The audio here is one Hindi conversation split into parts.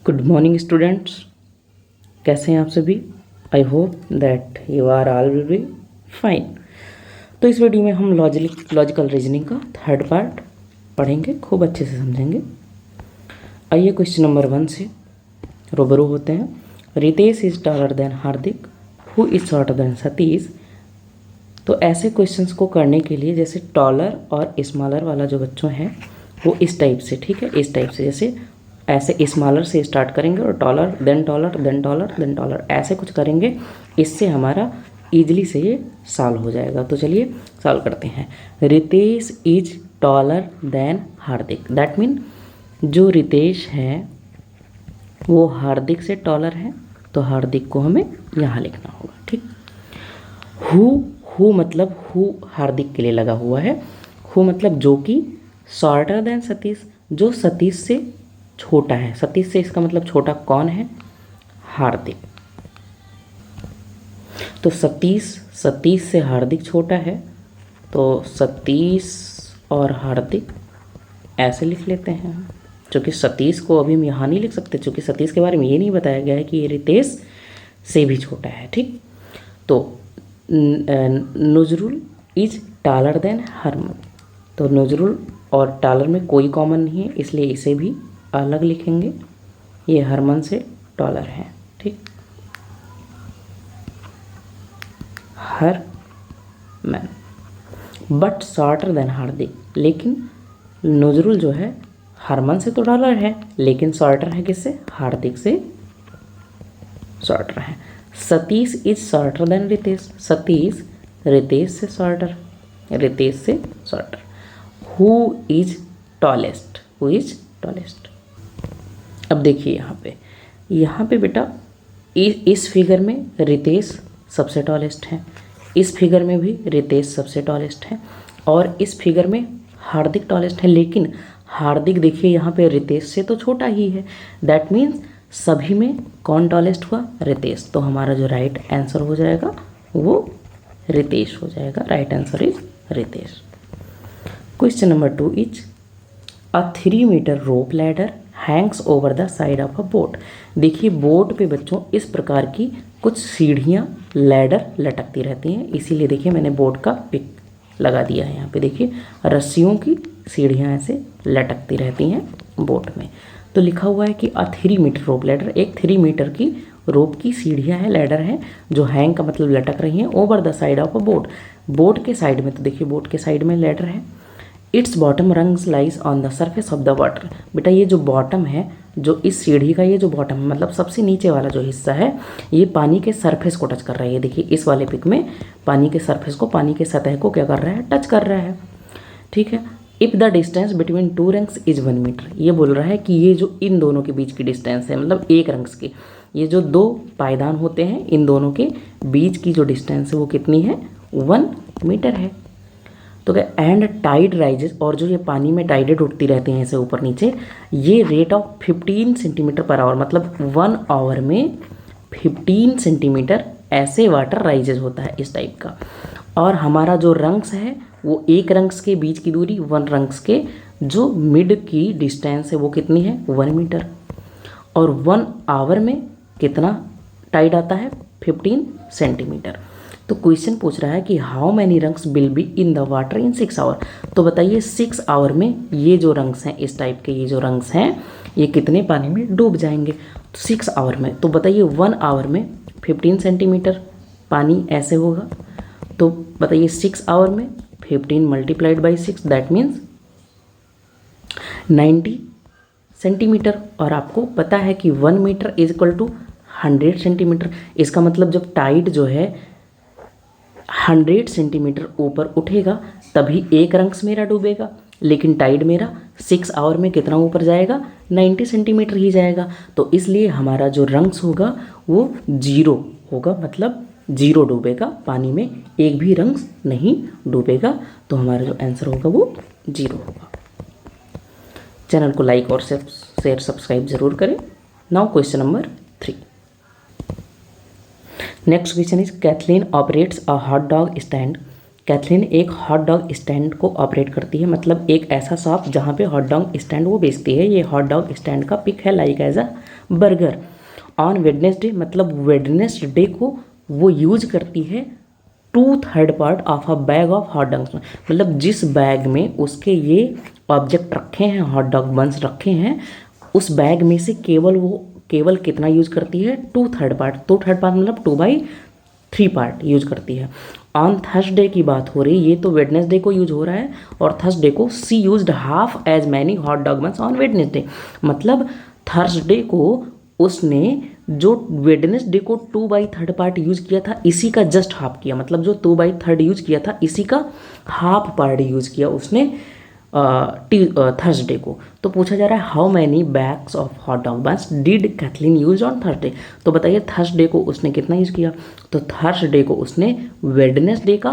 गुड मॉर्निंग स्टूडेंट्स, कैसे हैं आप सभी। I hope that you are all will be fine. तो इस वीडियो में हम लॉजिकल रीजनिंग का थर्ड पार्ट पढ़ेंगे, खूब अच्छे से समझेंगे। आइए क्वेश्चन नंबर 1 से रूबरू होते हैं। Ritesh is taller than Hardik, who is shorter than Satish. तो ऐसे क्वेश्चंस को करने के लिए जैसे टॉलर और स्मॉलर वाला जो बच्चों हैं वो इस टाइप से, ठीक है, इस टाइप से, जैसे ऐसे स्मॉलर से स्टार्ट करेंगे और taller than taller than taller than taller, ऐसे कुछ करेंगे। इससे हमारा ईजिली से ये सॉल्व हो जाएगा। तो चलिए सॉल्व करते हैं। Ritesh is taller than Hardik, that mean जो रितेश है वो हार्दिक से टॉलर है, तो हार्दिक को हमें यहाँ लिखना होगा, ठीक। हु मतलब हु हार्दिक के लिए लगा हुआ है। हु मतलब जो कि शॉर्टर देन सतीश, जो सतीश से छोटा है। सतीश से इसका मतलब छोटा कौन है? हार्दिक। तो सतीश से हार्दिक छोटा है, तो सतीश और हार्दिक ऐसे लिख लेते हैं। क्योंकि सतीश को अभी हम यहाँ नहीं लिख सकते, क्योंकि सतीश के बारे में ये नहीं बताया गया है कि ये रितेश से भी छोटा है, ठीक। तो Nazrul is taller than Harman, तो नजरुल और टॉलर में कोई कॉमन नहीं है, इसलिए इसे भी अलग लिखेंगे। ये हरमन से टॉलर है, ठीक। हरमन बट शॉर्टर देन हार्दिक, लेकिन नजरुल जो है हरमन से तो टॉलर है, लेकिन शॉर्टर है किससे? हार्दिक से शॉर्टर है। Satish is shorter than Ritesh, Satish Ritesh से शॉर्टर, रितेश से shorter. Who is tallest, who is tallest. अब देखिए यहाँ पे बेटा इस फिगर में रितेश सबसे टॉलेस्ट है, इस फिगर में भी रितेश सबसे टॉलेस्ट है, और इस फिगर में हार्दिक टॉलेस्ट है। लेकिन हार्दिक देखिए यहाँ पे रितेश से तो छोटा ही है, दैट मीन्स सभी में कौन टॉलेस्ट हुआ? रितेश। तो हमारा जो राइट आंसर हो जाएगा वो रितेश हो जाएगा। Right answer is Ritesh. Question number 2 is a 3 metre rope ladder hangs over the side of a boat. देखिए बोट पे बच्चों इस प्रकार की कुछ सीढ़ियाँ लैडर लटकती रहती हैं, इसीलिए देखिए मैंने बोट का पिक लगा दिया है यहाँ पे। देखिए रस्सियों की सीढ़ियाँ ऐसे लटकती रहती हैं बोट में। तो लिखा हुआ है कि अ 3 मीटर रोप लैडर, एक 3 मीटर की रोप की सीढ़ियाँ हैं, लैडर हैं, जो हैंग का मतलब लटक रही हैं over the side of a boat, boat के साइड में। तो देखिए बोट के साइड में लैडर है। It's bottom rungs lies on the surface of the water. बेटा ये जो बॉटम है, जो इस सीढ़ी का ये जो बॉटम है, मतलब सबसे नीचे वाला जो हिस्सा है, ये पानी के सरफेस को टच कर रहा है। ये देखिए इस वाले पिक में पानी के सरफेस को, पानी के सतह को क्या कर रहा है? टच कर रहा है, ठीक है। If the distance between 2 rungs is 1 metre, ये बोल रहा है कि ये जो इन दोनों के बीच की डिस्टेंस है, मतलब एक रंग्स की, ये जो दो पायदान होते हैं इन दोनों के बीच की जो डिस्टेंस है वो कितनी है? 1 मीटर है। तो क्या एंड टाइड राइजेस, और जो ये पानी में टाइडेड उठती रहती हैं ऐसे ऊपर नीचे, ये rate of 15 centimetre per hour, मतलब 1 आवर में 15 सेंटीमीटर ऐसे वाटर राइजेस होता है इस टाइप का। और हमारा जो रंग्स है वो एक रंग्स के बीच की दूरी, 1 रंग्स के जो मिड की डिस्टेंस है वो कितनी है? 1 मीटर। और 1 आवर में कितना टाइड आता है? 15 सेंटीमीटर। तो क्वेश्चन पूछ रहा है कि how many rungs will be in the water in 6 hour. तो बताइए 6 आवर में ये जो रंग्स हैं इस टाइप के, ये जो रंग्स हैं ये कितने पानी में डूब जाएंगे? 6 आवर में। तो बताइए 1 आवर में 15 सेंटीमीटर पानी ऐसे होगा, तो बताइए 6 आवर में 15 multiplied by 6, that means 90 centimetre. और आपको पता है कि 1 metre is equal to 100 centimetre. इसका मतलब जब टाइड जो है 100 सेंटीमीटर ऊपर उठेगा तभी एक रंग्स मेरा डूबेगा, लेकिन टाइड मेरा 6 आवर में कितना ऊपर जाएगा? 90 सेंटीमीटर ही जाएगा। तो इसलिए हमारा जो रंग्स होगा वो 0 होगा, मतलब 0 डूबेगा, पानी में एक भी रंग्स नहीं डूबेगा। तो हमारा जो आंसर होगा वो 0 होगा। चैनल को लाइक और शेयर सब्सक्राइब जरूर करें। Now question number 3। Next question is Kathleen operates a hot dog stand Kathleen एक हॉट डॉग स्टैंड को ऑपरेट करती है, मतलब एक ऐसा शॉप जहाँ पे हॉट डॉग स्टैंड वो बेचती है। ये हॉट डॉग स्टैंड का पिक है like as a burger. On Wednesday मतलब वेडनेसडे को वो यूज करती है 2/3 part of a bag of hot dogs, मतलब जिस बैग में उसके ये ऑब्जेक्ट रखे हैं, हॉट डॉग बंस रखे हैं, उस बैग में से केवल कितना यूज करती है? 2/3 पार्ट। 2/3 पार्ट मतलब 2/3 पार्ट यूज करती है। ऑन थर्सडे की बात हो रही, ये तो वेडनेसडे को यूज हो रहा है, और थर्सडे को she used half as many hot dog buns on Wednesday, मतलब थर्सडे को उसने जो वेडनेसडे को 2/3 पार्ट यूज किया था, इसी का जस्ट हाफ किया, मतलब जो 2/3 यूज किया था इसी का हाफ पार्ट यूज किया उसने थर्सडे को। तो पूछा जा रहा है how many bags of hot dog buns did Kathleen use on Thursday. तो बताइए थर्सडे को उसने कितना यूज किया? तो थर्सडे को उसने वेडनेसडे का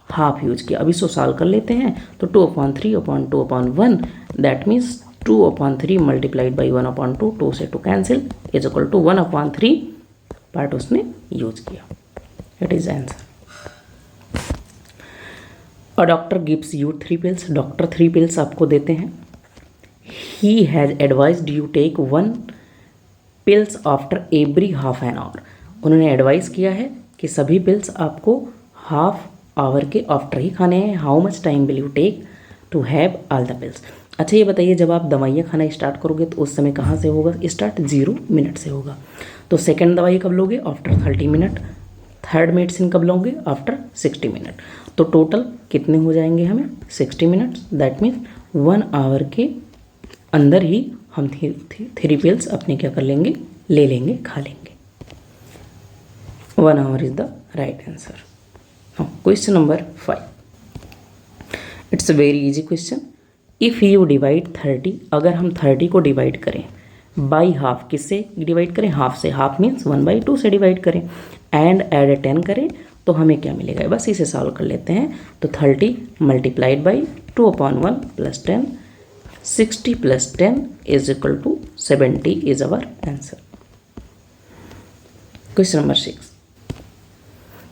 हाफ यूज किया। अब इसको सॉल्व कर लेते हैं। तो 2/3/2/1 दैट मीन्स 2/3 मल्टीप्लाइड बाई 1/2, 2 से 2 cancel is equal to 1/3 part उसने यूज किया। It is answer. A doctor gives you 3 pills, doctor 3 pills आपको देते हैं। He has advised you take 1 pills after every half an hour, उन्होंने एडवाइस किया है कि सभी पिल्स आपको हाफ आवर के आफ्टर ही खाने हैं। How much time will you take to have all the pills. अच्छा ये बताइए, जब आप दवाइयाँ खाना स्टार्ट करोगे तो उस समय कहाँ से होगा स्टार्ट? 0 मिनट से होगा। तो सेकेंड दवाई कब लोगे? After 30 minute. थर्ड मेडिसिन कब लोगे? After 60 minute. तो टोटल कितने हो जाएंगे हमें? 60 मिनट्स। दैट मीन्स 1 आवर के अंदर ही हम 3 पिल्स अपने क्या कर लेंगे? ले लेंगे, खा लेंगे। 1 our is the right answer. Question number 5, it's a very easy question. If you divide 30, अगर हम 30 को डिवाइड करें बाई हाफ, किससे डिवाइड करें? हाफ से। हाफ मीन्स 1/2 से डिवाइड करें, एंड एड 10 करें तो हमें क्या मिलेगा? बस इसे सॉल्व कर लेते हैं। तो 30 multiplied by 2/1 plus 10, 60 plus 10 is equal to 70 is our answer. Question number 6,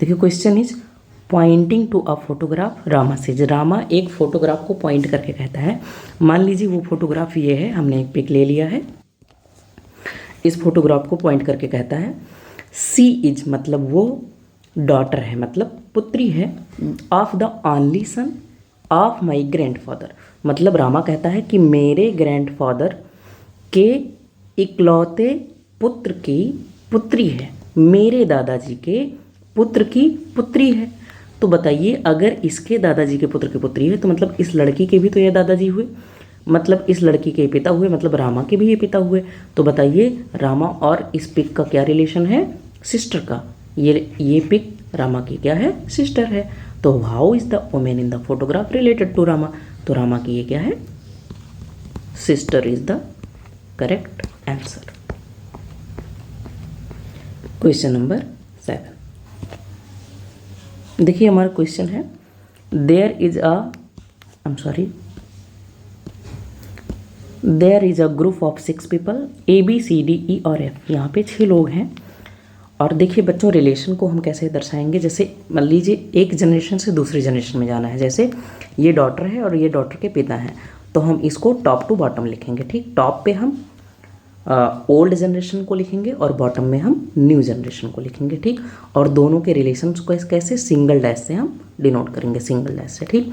देखिए question is pointing to a photograph Rama says. Rama एक फोटोग्राफ को पॉइंट करके कहता है, मान लीजिए वो फोटोग्राफ ये है, हमने एक पिक ले लिया है, इस फोटोग्राफ को पॉइंट करके कहता है सी इज, मतलब वो डॉटर है, मतलब पुत्री है, of the only son of my grandfather, मतलब रामा कहता है कि मेरे ग्रैंडफादर के इकलौते पुत्र की पुत्री है, मेरे दादाजी के पुत्र की पुत्री है। तो बताइए अगर इसके दादाजी के पुत्र की पुत्री है तो मतलब इस लड़की के भी तो ये दादाजी हुए, मतलब इस लड़की के पिता हुए, मतलब रामा के भी ये पिता हुए। तो बताइए रामा और इस पिक का क्या रिलेशन है? सिस्टर का। ये पिक रामा की क्या है? सिस्टर है। तो how is the women in the photograph related to Rama? तो रामा की ये क्या है? Sister is the correct answer. Question number 7, देखिए हमारा क्वेश्चन है there is a group of 6 people ABCDE और F, यहाँ पे 6 लोग हैं। और देखिए बच्चों रिलेशन को हम कैसे दर्शाएंगे, जैसे मान लीजिए एक जनरेशन से दूसरी जनरेशन में जाना है, जैसे ये डॉटर है और ये डॉटर के पिता हैं, तो हम इसको टॉप टू बॉटम लिखेंगे। ठीक, टॉप पे हम ओल्ड जनरेशन को लिखेंगे और बॉटम में हम न्यू जनरेशन को लिखेंगे। ठीक, और दोनों के रिलेशंस को कैसे? सिंगल डैश से हम डिनोट करेंगे, सिंगल डैश से। ठीक,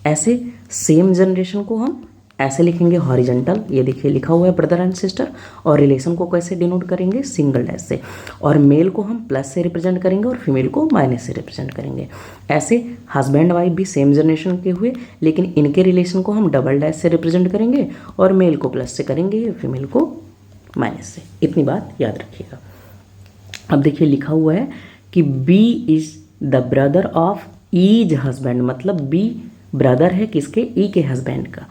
ऐसे सेम जनरेशन को हम ऐसे लिखेंगे हॉरिजॉन्टल, ये देखिए लिखा हुआ है ब्रदर एंड सिस्टर, और रिलेशन को कैसे डिनोट करेंगे? सिंगल डैश से। और मेल को हम प्लस से रिप्रेजेंट करेंगे और फीमेल को माइनस से रिप्रेजेंट करेंगे। ऐसे हस्बैंड वाइफ भी सेम जनरेशन के हुए, लेकिन इनके रिलेशन को हम डबल डैश से रिप्रेजेंट करेंगे और मेल को प्लस से करेंगे, फीमेल को माइनस से। इतनी बात याद रखिएगा। अब देखिए लिखा हुआ है कि B is the brother of E's husband, मतलब बी ब्रदर है किसके? ई के हस्बैंड का।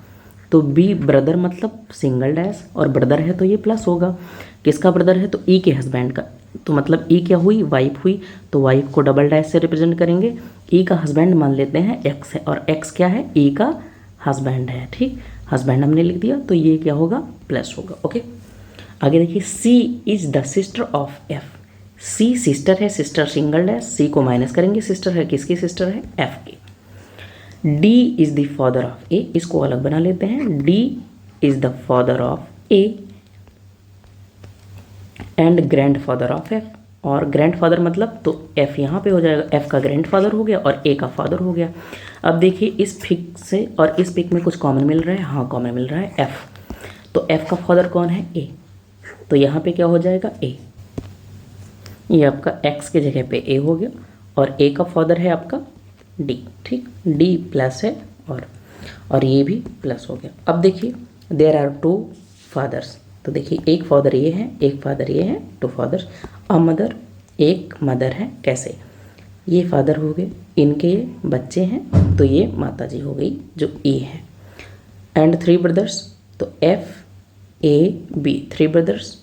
तो बी ब्रदर मतलब सिंगल डैश, और ब्रदर है तो ये प्लस होगा। किसका ब्रदर है? तो ई के हस्बैंड का। तो मतलब ई क्या हुई? वाइफ हुई, तो वाइफ को डबल डैश से रिप्रेजेंट करेंगे। ई का हस्बैंड मान लेते हैं एक्स है, और एक्स क्या है? ई का हस्बैंड है। ठीक, हस्बैंड हमने लिख दिया, तो ये क्या होगा? प्लस होगा। ओके, आगे देखिए C is the sister of F. C sister है, सिस्टर सिंगल डैश, सी को माइनस करेंगे, सिस्टर है किसकी? सिस्टर है एफ की। D is the father of A, इसको अलग बना लेते हैं, D is the father of A. And grandfather of F, और ग्रैंडफादर मतलब तो एफ यहाँ पे हो जाएगा, एफ का ग्रैंडफादर हो गया और ए का फादर हो गया। अब देखिए इस पिक से और इस पिक में कुछ कॉमन मिल रहा है, हाँ कॉमन मिल रहा है एफ, तो एफ का फादर कौन है, ए, तो यहाँ पे क्या हो जाएगा ए, ये आपका एक्स की जगह पे ए हो गया, और ए का फादर है आपका डी, ठीक, डी प्लस है और ये भी प्लस हो गया। अब देखिए देयर आर टू फादर्स, तो देखिए एक फादर ये है, एक फादर ये है, टू फादर्स, अ मदर, एक मदर है, कैसे, ये फादर हो गए, इनके ये बच्चे हैं, तो ये माता जी हो गई जो ए है, एंड थ्री ब्रदर्स, तो F A B, three brothers,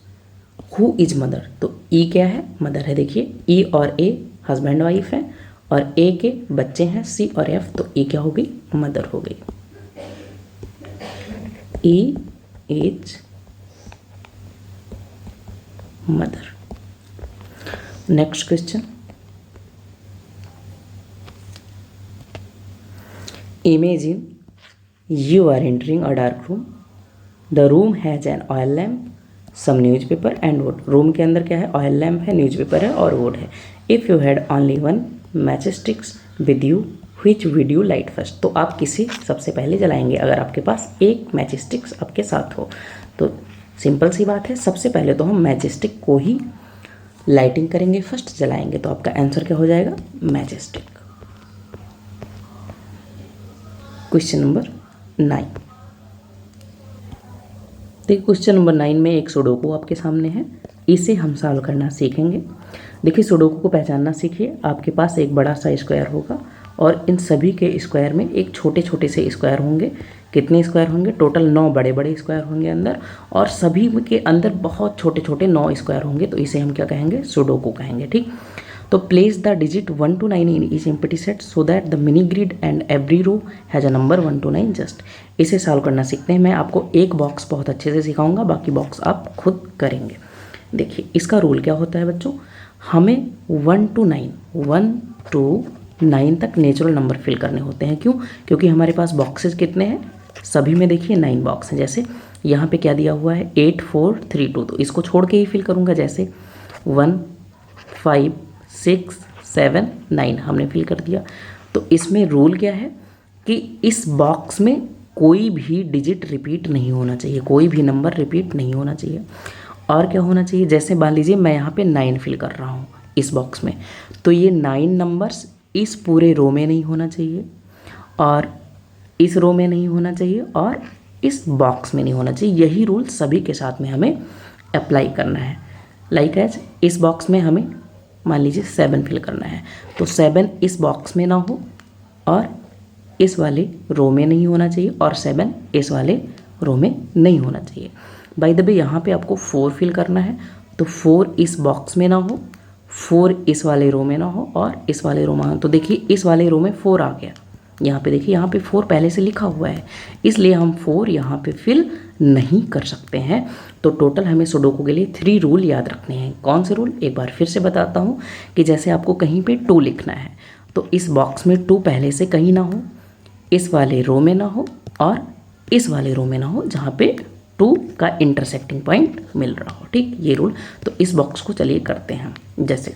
who is mother, तो ई क्या है, मदर है, देखिए ई और ए हस्बैंड वाइफ है, और ए के बच्चे हैं सी और एफ, तो ई क्या हो गई, मदर हो गई, E is mother. Next question, imagine you are entering a dark room, the room has an oil lamp, some newspaper and wood, room के अंदर क्या है, ऑयल लैम्प है, न्यूज़पेपर है और वुड है। If you had only one matchsticks with you which would you light first, तो आप किसी सबसे पहले जलाएंगे अगर आपके पास एक मैचस्टिक्स आपके साथ हो, तो सिंपल सी बात है, सबसे पहले तो हम मैचस्टिक को ही लाइटिंग करेंगे, फर्स्ट जलाएंगे, तो आपका आंसर क्या हो जाएगा, मैचस्टिक। क्वेश्चन नंबर 9, देखिए क्वेश्चन नंबर 9 में एक सुडोकू आपके सामने है, इसे हम सॉल्व करना सीखेंगे। देखिए सुडोकू को पहचानना सीखिए, आपके पास एक बड़ा सा स्क्वायर होगा और इन सभी के स्क्वायर में एक छोटे छोटे से स्क्वायर होंगे, कितने स्क्वायर होंगे, टोटल 9 बड़े बड़े स्क्वायर होंगे अंदर, और सभी के अंदर बहुत छोटे छोटे 9 स्क्वायर होंगे, तो इसे हम क्या कहेंगे, सुडोकू कहेंगे, ठीक। तो place the digit 1 to 9 in each empty set so that the mini grid and every row has a number 1 to 9 just. इसे सॉल्व करना सीखते हैं, मैं आपको एक बॉक्स बहुत अच्छे से सिखाऊंगा, बाकी बॉक्स आप खुद करेंगे। देखिए इसका रूल क्या होता है बच्चों, हमें 1 to 9 तक नेचुरल नंबर फिल करने होते हैं, क्यों, क्योंकि हमारे पास बॉक्सेस कितने हैं, सभी में देखिए 9 बॉक्स हैं। जैसे यहाँ पे क्या दिया हुआ है 8 4 3 2, तो इसको छोड़ के ही फिल करूँगा, जैसे 1 5 6 7 9 हमने फिल कर दिया। तो इसमें रूल क्या है कि इस बॉक्स में कोई भी डिजिट रिपीट नहीं होना चाहिए, कोई भी नंबर रिपीट नहीं होना चाहिए। और क्या होना चाहिए, जैसे मान लीजिए मैं यहाँ पे 9 फिल कर रहा हूँ इस बॉक्स में, तो ये 9 नंबर्स इस पूरे रो में नहीं होना चाहिए, और इस रो में नहीं होना चाहिए, और इस बॉक्स में नहीं होना चाहिए। यही रूल सभी के साथ में हमें अप्लाई करना है। लाइक एज इस बॉक्स में हमें मान लीजिए 7 फिल करना है, तो 7 इस बॉक्स में ना हो, और इस वाले रो में नहीं होना चाहिए, और 7 इस वाले रो में नहीं होना चाहिए। बाय द वे यहाँ पे आपको 4 फिल करना है, तो 4 इस बॉक्स में ना हो, 4 इस वाले रो में ना हो, और इस वाले रो में हो। तो देखिए इस वाले रो में 4 आ गया, यहाँ पे देखिए यहाँ पे 4 पहले से लिखा हुआ है, इसलिए हम 4 यहाँ पे फिल नहीं कर सकते हैं। तो टोटल हमें सुडोकू के लिए 3 रूल याद रखने हैं। कौन से रूल, एक बार फिर से बताता हूँ कि जैसे आपको कहीं पे 2 लिखना है, तो इस बॉक्स में 2 पहले से कहीं ना हो, इस वाले रो में ना हो, और इस वाले रो में ना हो जहाँ पे 2 का इंटरसेक्टिंग पॉइंट मिल रहा हो, ठीक, ये रूल। तो इस बॉक्स को चलिए करते हैं। जैसे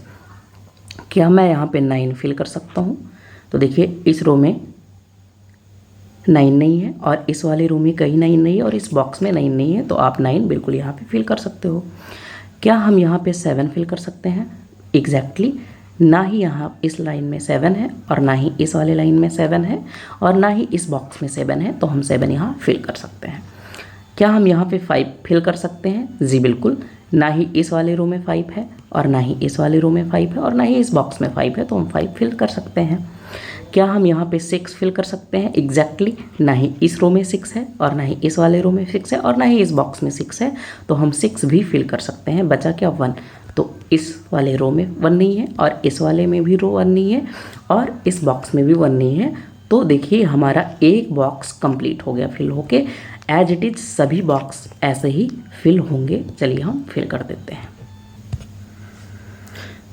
क्या मैं यहाँ पे 9 फिल कर सकता हूँ, तो देखिए इस रो में 9 नहीं है, और इस वाले रो में कहीं 9 नहीं है, और इस बॉक्स में 9 नहीं है, तो आप 9 बिल्कुल यहाँ पे फिल कर सकते हो। क्या हम यहाँ पे 7 फिल कर सकते हैं, एग्जैक्टली ना ही यहाँ इस लाइन में 7 है, और ना ही इस वाले लाइन में 7 है, और ना ही इस बॉक्स में 7 है, तो हम 7 यहाँ फिल कर सकते हैं। क्या हम यहाँ पे 5 फिल कर सकते हैं, जी बिल्कुल, ना ही इस वाले रो में 5 है, और ना ही इस वाले रो में 5 है, और ना ही इस बॉक्स में 5 है, तो हम 5 फिल कर सकते हैं। क्या हम यहाँ पे 6 फिल कर सकते हैं, एग्जैक्टली ना ही इस रो में 6 है, और ना ही इस वाले रो में 6 है, और ना ही इस बॉक्स में 6 है, तो हम 6 भी फिल कर सकते हैं। बचा क्या, 1, तो इस वाले रो में 1 नहीं है, और इस वाले में भी रो 1 नहीं है, और इस बॉक्स में भी 1 नहीं है। तो देखिए हमारा एक बॉक्स कंप्लीट हो गया फिल होके, एज इट इज सभी बॉक्स ऐसे ही फिल होंगे। चलिए हम फिल कर देते हैं।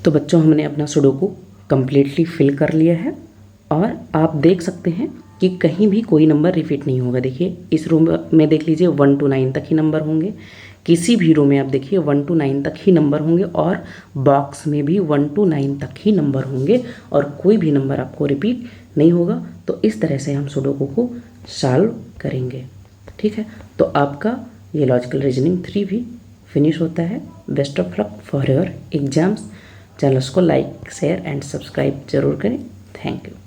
तो बच्चों हमने अपना सुडोकू कंप्लीटली फिल कर लिया है, और आप देख सकते हैं कि कहीं भी कोई नंबर रिपीट नहीं होगा। देखिए इस रूम में देख लीजिए 1 to 9 तक ही नंबर होंगे, किसी भी रो में आप देखिए 1 to 9 तक ही नंबर होंगे और बॉक्स में भी 1 to 9 तक ही नंबर होंगे और कोई भी नंबर आपको रिपीट नहीं होगा। तो इस तरह से हम सुडोकू को सॉल्व करेंगे। ठीक है, तो आपका ये लॉजिकल रीजनिंग 3 भी फिनिश होता है। Best of luck for your exams. Channels को लाइक शेयर एंड सब्सक्राइब जरूर करें। Thank you.